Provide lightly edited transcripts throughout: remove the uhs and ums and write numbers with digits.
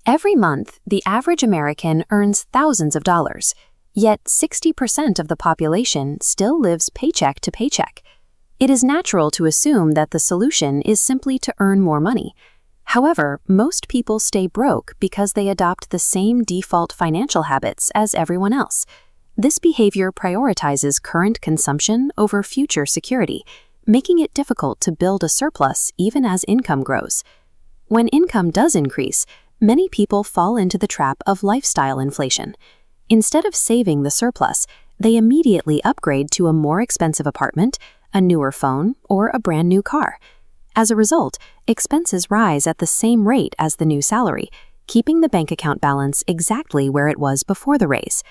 Every month, the average American earns thousands of dollars, yet 60% of the population still lives paycheck to paycheck. It is natural to assume that the solution is simply to earn more money. However, most people stay broke because they adopt the same default financial habits as everyone else. This behavior prioritizes current consumption over future security, making it difficult to build a surplus even as income grows. When income does increase, many people fall into the trap of lifestyle inflation. Instead of saving the surplus, they immediately upgrade to a more expensive apartment, a newer phone, or a brand new car. As a result, expenses rise at the same rate as the new salary, keeping the bank account balance exactly where it was before the raise.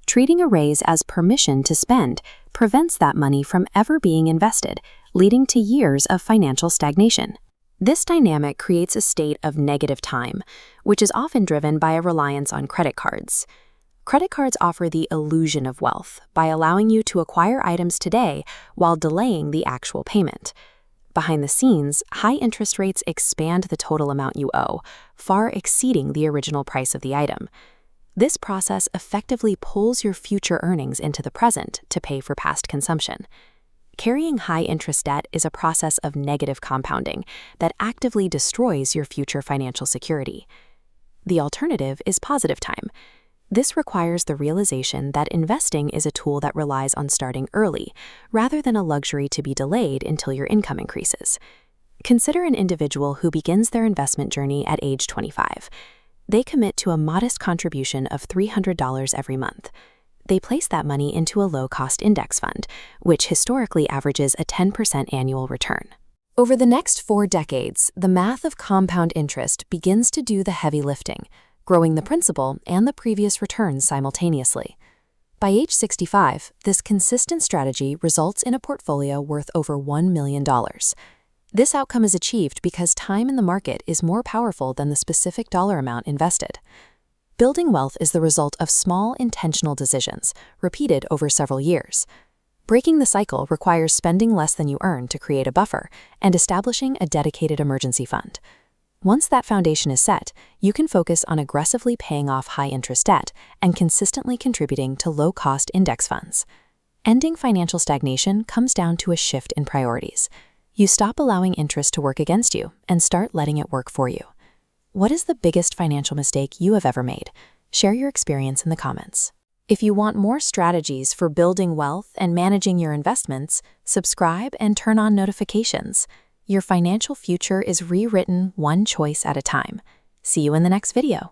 Treating a raise as permission to spend prevents that money from ever being invested, leading to years of financial stagnation. This dynamic creates a state of negative time, which is often driven by a reliance on credit cards. Credit cards offer the illusion of wealth by allowing you to acquire items today while delaying the actual payment. Behind the scenes, high interest rates expand the total amount you owe, far exceeding the original price of the item. This process effectively pulls your future earnings into the present to pay for past consumption. Carrying high-interest debt is a process of negative compounding that actively destroys your future financial security. The alternative is positive time. This requires the realization that investing is a tool that relies on starting early, rather than a luxury to be delayed until your income increases. Consider an individual who begins their investment journey at age 25. They commit to a modest contribution of $300 every month. They place that money into a low-cost index fund, which historically averages a 10% annual return. Over the next 4 decades, the math of compound interest begins to do the heavy lifting, growing the principal and the previous returns simultaneously. By age 65, this consistent strategy results in a portfolio worth over $1 million. This outcome is achieved because time in the market is more powerful than the specific dollar amount invested. Building wealth is the result of small, intentional decisions, repeated over several years. Breaking the cycle requires spending less than you earn to create a buffer and establishing a dedicated emergency fund. Once that foundation is set, you can focus on aggressively paying off high-interest debt and consistently contributing to low-cost index funds. Ending financial stagnation comes down to a shift in priorities. You stop allowing interest to work against you and start letting it work for you. What is the biggest financial mistake you have ever made? Share your experience in the comments. If you want more strategies for building wealth and managing your investments, subscribe and turn on notifications. Your financial future is rewritten one choice at a time. See you in the next video.